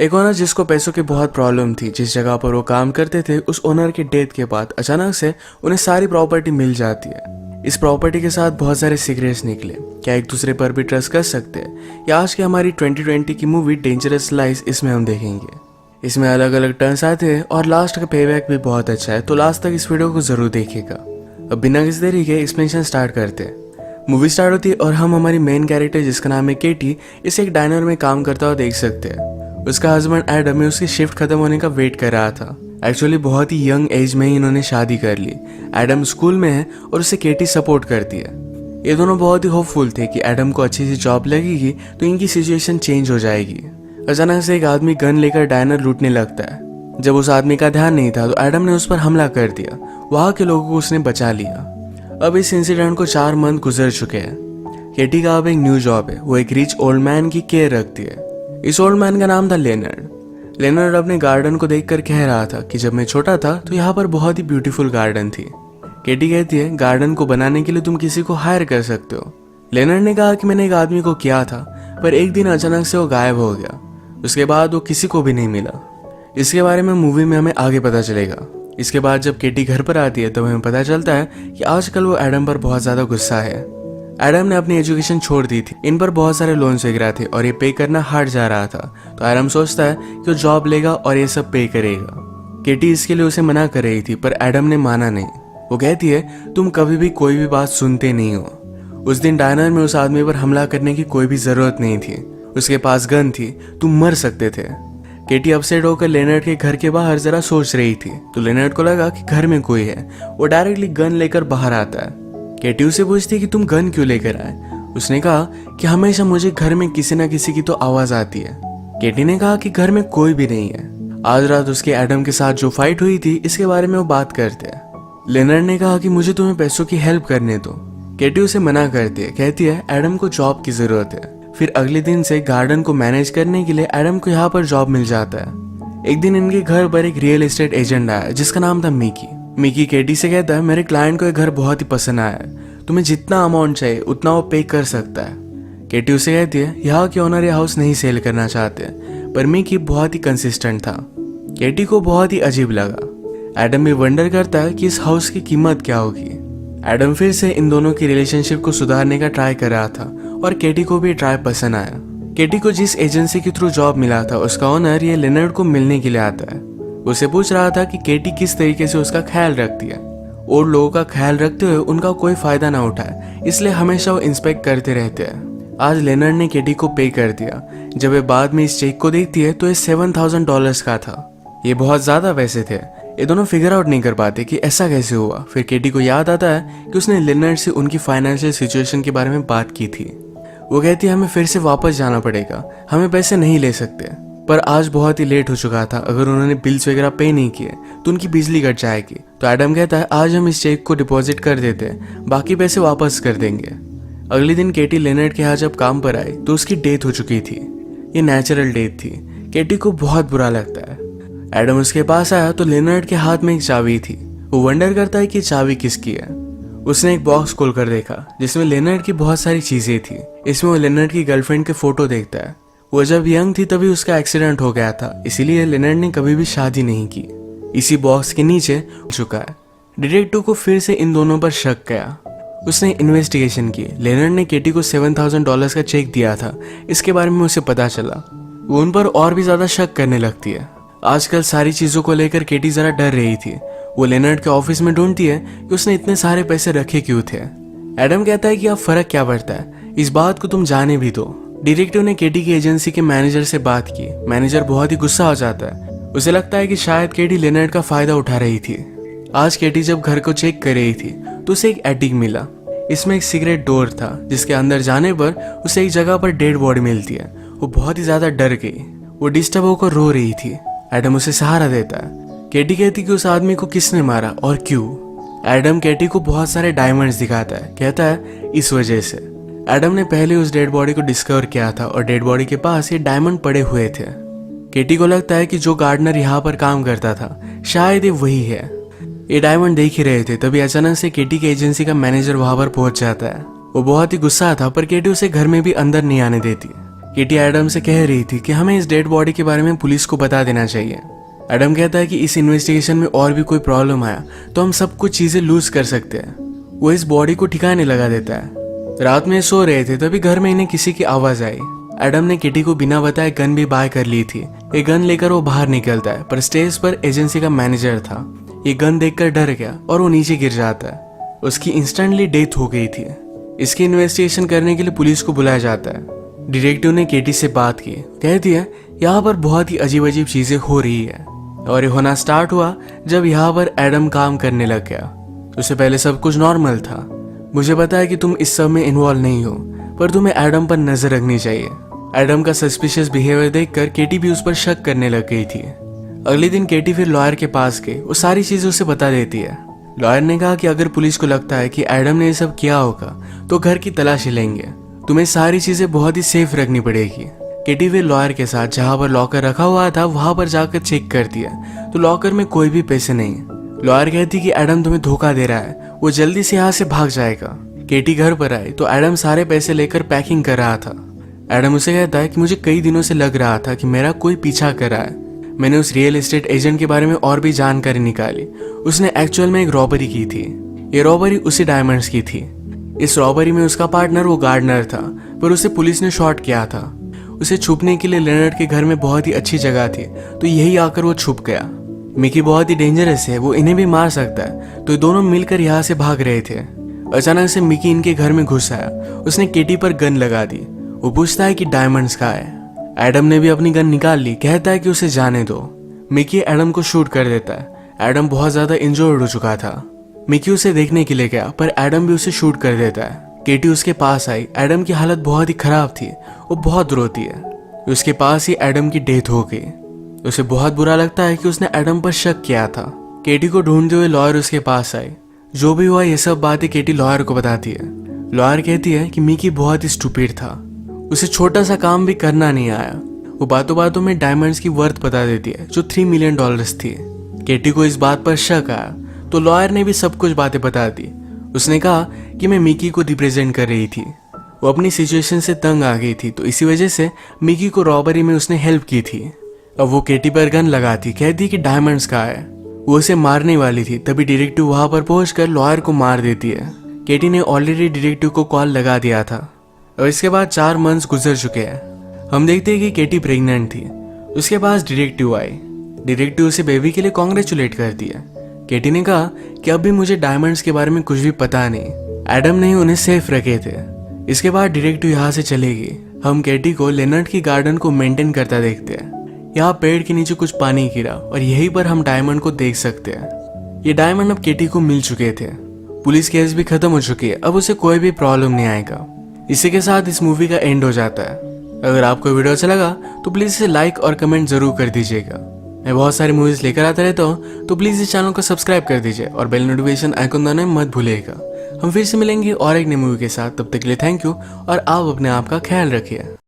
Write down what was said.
एक ओनर जिसको पैसों की बहुत प्रॉब्लम थी, जिस जगह पर वो काम करते थे उस ओनर की डेथ के बाद अचानक से उन्हें सारी प्रॉपर्टी मिल जाती है। इस प्रॉपर्टी के साथ बहुत सारे सीक्रेट्स निकले। क्या एक दूसरे पर भी ट्रस्ट कर सकते हैं? या आज की हमारी 2020 की मूवी डेंजरस लाइफ इसमें हम देखेंगे। इसमें अलग अलग टर्न्स आते हैं और लास्ट का पेबैक भी बहुत अच्छा है, तो लास्ट तक इस वीडियो को जरूर देखिएगा। अब बिना किसी देरी के एक्सप्लेनेशन स्टार्ट करते हैं। मूवी स्टार्ट होती है और हम हमारी मेन कैरेक्टर जिसका नाम है केटी, इसे एक डाइनर में काम करता हुआ देख सकते हैं। उसका हस्बैंड एडम में उसकी शिफ्ट खत्म होने का वेट कर रहा था। एक्चुअली बहुत ही यंग एज में ही इन्होंने शादी कर ली। एडम स्कूल में है और उसे केटी सपोर्ट करती है। ये दोनों बहुत ही होपफुल थे कि एडम को अच्छी सी जॉब लगेगी तो इनकी सिचुएशन चेंज हो जाएगी। अचानक से एक आदमी गन लेकर डाइनर लूटने लगता है। जब उस आदमी का ध्यान नहीं था तो एडम ने उस पर हमला कर दिया। वहां के लोगों को उसने बचा लिया। अब इस इंसिडेंट को 4 मंथ गुजर चुके हैं। केटी का अब एक न्यू जॉब है। वो एक रिच ओल्ड मैन की केयर रखती है। इस ओल्ड मैन का नाम था लेनर्ड। लेनर्ड अपने गार्डन को देखकर कह रहा था कि जब मैं छोटा था तो यहाँ पर बहुत ही ब्यूटीफुल गार्डन थी। केटी कहती है गार्डन को बनाने के लिए तुम किसी को हायर कर सकते हो। लेनर्ड ने कहा कि मैंने एक आदमी को किया था, पर एक दिन अचानक से वो गायब हो गया। उसके बाद वो किसी को भी नहीं मिला। इसके बारे में मूवी में हमें आगे पता चलेगा। इसके बाद जब केटी घर पर आती है तो हमें पता चलता है कि आजकल वो एडम पर बहुत ज्यादा गुस्सा है। एडम ने अपनी एजुकेशन छोड़ दी थी। इन पर बहुत सारे लोन्स वगैरह थे और ये पे करना हार्ड जा रहा था। तो एडम सोचता है कि वो जॉब लेगा और ये सब पे करेगा। केटी इसके लिए उसे मना कर रही थी, पर एडम ने माना नहीं। वो कहती है तुम कभी भी कोई भी बात सुनते नहीं हो। उस दिन डाइनर में उस आदमी पर हमला करने की कोई भी जरूरत नहीं थी। उसके पास गन थी, तुम मर सकते थे। केटी अपसेट होकर लेनर्ड के घर के बाहर जरा सोच रही थी तो लेनर्ड को लगा कि घर में कोई है। वो डायरेक्टली गन लेकर बाहर आता है। केटी उसे पूछती कि तुम गन क्यों लेकर आए। उसने कहा कि हमेशा मुझे घर में किसी ना किसी की तो आवाज आती है। केटी ने कहा कि घर में कोई भी नहीं है। आज रात उसके एडम के साथ जो फाइट हुई थी इसके बारे में वो बात करते हैं। लेनर्ड ने कहा कि मुझे तुम्हें पैसों की हेल्प करने दो। केटी उसे मना करती है, कहती है एडम को जॉब की जरूरत है। फिर अगले दिन से गार्डन को मैनेज करने के लिए एडम को यहाँ पर जॉब मिल जाता है। एक दिन इनके घर पर एक रियल एस्टेट एजेंट आया जिसका नाम था मिकी। मिकी केटी से कहता है मेरे क्लाइंट को ये घर बहुत ही पसंद आया है, तुम्हें जितना अमाउंट चाहिए उतना वो पे कर सकता है। केटी उसे कहती है यहाँ के ओनर ये हाउस नहीं सेल करना चाहते, पर मिकी बहुत ही कंसिस्टेंट था। केटी को बहुत ही अजीब लगा। एडम भी वंडर करता है कि इस हाउस की कीमत क्या होगी। एडम फिर से इन दोनों की रिलेशनशिप को सुधारने का ट्राई कर रहा था और केटी को भी ट्राई पसंद आया। केटी को जिस एजेंसी के थ्रू जॉब मिला था उसका ओनर ये लेनर्ड को मिलने के लिए आता है। उसे पूछ रहा था कि केटी किस तरीके से उसका ख्याल रखती है और लोगों का ख्याल रखते हुए उनका कोई फायदा ना उठाए, इसलिए हमेशा वो इंस्पेक्ट करते रहते हैं। आज लेनर्ड ने केटी को पे कर दिया। जब वे बाद में इस चेक को देखती है तो ये $7,000 का था। ये बहुत ज्यादा पैसे थे। ये दोनों फिगर आउट नहीं कर पाते कि ऐसा कैसे हुआ। फिर केटी को याद आता है कि उसने लेनर्ड से उनकी फाइनेंशियल सिचुएशन के बारे में बात की थी। वो कहती है हमें फिर से वापस जाना पड़ेगा, हमें पैसे नहीं ले सकते। पर आज बहुत ही लेट हो चुका था, अगर उन्होंने बिल्स वगैरह पे नहीं किए तो उनकी बिजली कट जाएगी। तो एडम कहता है आज हम इस चेक को डिपॉजिट कर देते हैं, बाकी पैसे वापस कर देंगे। अगले दिन केटी लेनर्ड के यहाँ जब काम पर आई तो उसकी डेथ हो चुकी थी। ये नेचुरल डेथ थी। केटी को बहुत बुरा लगता है। एडम उसके पास आया तो लेनर्ड के हाथ में एक चाबी थी। वो वंडर करता है कि चाबी किसकी है। उसने एक बॉक्स खोल कर देखा जिसमें लेनर्ड की बहुत सारी चीजें थी। इसमें वो लेनर्ड की गर्लफ्रेंड के फोटो देखता है। वो जब यंग थी तभी उसका एक्सीडेंट हो गया था, इसीलिए लेनर्ड ने कभी भी शादी नहीं की। इसी बॉक्स के नीचे चुका है। डिटेक्टिव को फिर से इन दोनों पर शक गया। उसने इन्वेस्टिगेशन की। लेनर्ड ने केटी को $7,000 का चेक दिया था, इसके बारे में उसे पता चला। वो उन पर और भी ज्यादा शक करने लगती है। आजकल सारी चीजों को लेकर केटी जरा डर रही थी। वो लेनर्ड के ऑफिस में ढूंढती है कि उसने इतने सारे पैसे रखे क्यों थे। एडम कहता है कि अब फर्क क्या पड़ता है, इस बात को तुम जाने भी दो। डिटेक्टिव ने केटी की एजेंसी के मैनेजर से बात की। मैनेजर बहुत ही गुस्सा हो जाता है। उसे लगता है कि शायद केटी लेनर्ड का फायदा उठा रही थी। आज केटी जब घर को चेक कर रही थी तो उसे एक एटिक मिला। इसमें एक सीक्रेट डोर था जिसके अंदर जाने पर उसे एक जगह पर डेड बॉडी मिलती है। वो बहुत ही ज्यादा डर गई। वो डिस्टर्ब होकर रो रही थी। एडम उसे सहारा देता है। केटी कहती कि उस आदमी को किसने मारा और क्यों। एडम केटी को बहुत सारे डायमंड्स दिखाता है। कहता है इस वजह से। एडम ने पहले उस डेड बॉडी को डिस्कवर किया था और डेड बॉडी के पास ये डायमंड पड़े हुए थे। केटी को लगता है कि जो गार्डनर यहाँ पर काम करता था शायद ये वही है। ये डायमंड देख ही रहे थे तभी अचानक से केटी की एजेंसी का मैनेजर वहां पर पहुंच जाता है। वो बहुत ही गुस्सा था, पर केटी उसे घर में भी अंदर नहीं आने देती। केटी एडम से कह रही थी कि हमें इस डेड बॉडी के बारे में पुलिस को बता देना चाहिए। एडम कहता है कि इस इन्वेस्टिगेशन में और भी कोई प्रॉब्लम आया तो हम सब कुछ चीजें लूज कर सकते हैं। वो इस बॉडी को ठिकाने लगा देता है। रात में सो रहे थे तभी घर में इन्हें किसी की आवाज आई। एडम ने केटी को बिना बताए गन भी बाय कर ली थी। ये गन लेकर वो बाहर निकलता है पर स्टेज पर एजेंसी का मैनेजर था। ये गन देखकर डर गया और वो नीचे गिर जाता है। उसकी इंस्टेंटली डेथ हो गई थी। इसकी इन्वेस्टिगेशन करने के लिए पुलिस को बुलाया जाता है। डिटेक्टिव ने केटी से बात की, कहती है यहाँ पर बहुत ही अजीब अजीब चीजें हो रही है और ये होना स्टार्ट हुआ जब यहाँ पर एडम काम करने लग गया। उससे पहले सब कुछ नॉर्मल था। मुझे पता है कि तुम इस सब में इन्वॉल्व नहीं हो पर तुम्हें एडम पर नजर रखनी चाहिए। एडम का सस्पिशियस बिहेवियर देखकर केटी भी उस पर शक करने लग गई थी। अगले दिन केटी फिर लॉयर के पास गई। वो सारी चीजें उसे बता देती है। लॉयर ने कहा कि अगर पुलिस को लगता है कि एडम ने ये सब किया होगा तो घर की तलाशी लेंगे। तुम्हें सारी चीजें बहुत ही सेफ रखनी पड़ेगी। केटी फिर लॉयर के साथ जहां पर लॉकर रखा हुआ था वहां पर जाकर चेक करती है तो लॉकर में कोई भी पैसे नहीं। लॉयर कहती कि एडम तुम्हें धोखा दे रहा है, वो जल्दी से यहाँ से भाग जाएगा। केटी घर पर आई तो एडम सारे पैसे लेकर पैकिंग कर रहा था। एडम उसे कहता है कि मुझे कई दिनों से लग रहा था कि मेरा कोई पीछा कर रहा है। मैंने उस रियल एस्टेट एजेंट के बारे में और भी जानकारी निकाली। उसने एक्चुअल में एक रॉबरी की थी। ये रॉबरी उसी डायमंड्स की थी। इस रॉबरी में उसका पार्टनर वो गार्डनर था पर उसे पुलिस ने शॉट किया था। उसे छुपने के लिए लेनर्ड के घर में बहुत ही अच्छी जगह थी तो यही आकर वो छुप गया। मिकी बहुत ही डेंजरस है, वो इन्हें भी मार सकता है तो ये दोनों मिलकर यहाँ से भाग रहे थे। अचानक से मिकी इनके घर में घुस आया। उसने केटी पर गन लगा दी। वो पूछता है कि डायमंड्स कहाँ है। एडम ने भी अपनी गन निकाल ली। कहता है कि उसे जाने दो। मिकी एडम को शूट कर देता है। एडम बहुत ज्यादा इंजर्ड हो चुका था। मिकी उसे देखने के लिए गया पर एडम भी उसे शूट कर देता है। केटी उसके पास आई। एडम की हालत बहुत ही खराब थी। वो बहुत रोती है। उसके पास ही एडम की डेथ हो गई। उसे बहुत बुरा लगता है कि उसने एडम पर शक किया था। केटी को ढूंढते हुए लॉयर उसके पास आई। जो भी हुआ ये सब बातें केटी लॉयर को बताती है। लॉयर कहती है कि मिकी बहुत ही स्टूपिड था, उसे छोटा सा काम भी करना नहीं आया। वो बातों बातों में डायमंड्स की वर्थ बता देती है जो $3 मिलियन थी। केटी को इस बात पर शक आया तो लॉयर ने भी सब कुछ बातें बता दी। उसने कहा कि मैं मिकी को रिप्रेजेंट कर रही थी। वो अपनी सिचुएशन से तंग आ गई थी तो इसी वजह से मिकी को रॉबरी में उसने हेल्प की थी। अब वो केटी पर गन लगाती, कहती कि डायमंड्स कहाँ है। वो उसे मारने वाली थी तभी डिटेक्टिव वहां पर पहुंचकर लॉयर को मार देती है। केटी ने ऑलरेडी डिटेक्टिव को कॉल लगा दिया था और इसके बाद 4 मंथ्स गुजर चुके हैं। हम देखते हैं कि केटी प्रेग्नेंट थी। उसके पास डिटेक्टिव आई। डिटेक्टिव उसे बेबी के लिए कॉन्ग्रेचुलेट करती है। केटी ने कहा कि अब भी मुझे डायमंड्स के बारे में कुछ भी पता नहीं। एडम ने उन्हें सेफ रखे थे। इसके बाद डिटेक्टिव यहाँ से चलेगी। हम केटी को लेनर्ड की गार्डन को मेंटेन करता देखते हैं। यहाँ पेड़ के नीचे कुछ पानी गिरा और यहीं पर हम डायमंड को देख सकते हैं। ये डायमंड अब केटी को मिल चुके थे। पुलिस केस भी खत्म हो चुकी है। अब उसे कोई भी प्रॉब्लम नहीं आएगा। इसी के साथ इस मूवी का एंड हो जाता है। अगर आपको वीडियो अच्छा लगा तो प्लीज इसे लाइक और कमेंट जरूर कर दीजिएगा। मैं बहुत सारी मूवीज लेकर आता रहता हूँ तो प्लीज इस चैनल को सब्सक्राइब कर दीजिए और बेल नोटिफिकेशन आइकन दबाना मत भूलिएगा। हम फिर से मिलेंगे और एक नई मूवी के साथ। तब तक के लिए थैंक यू और आप अपने आप का ख्याल रखिए।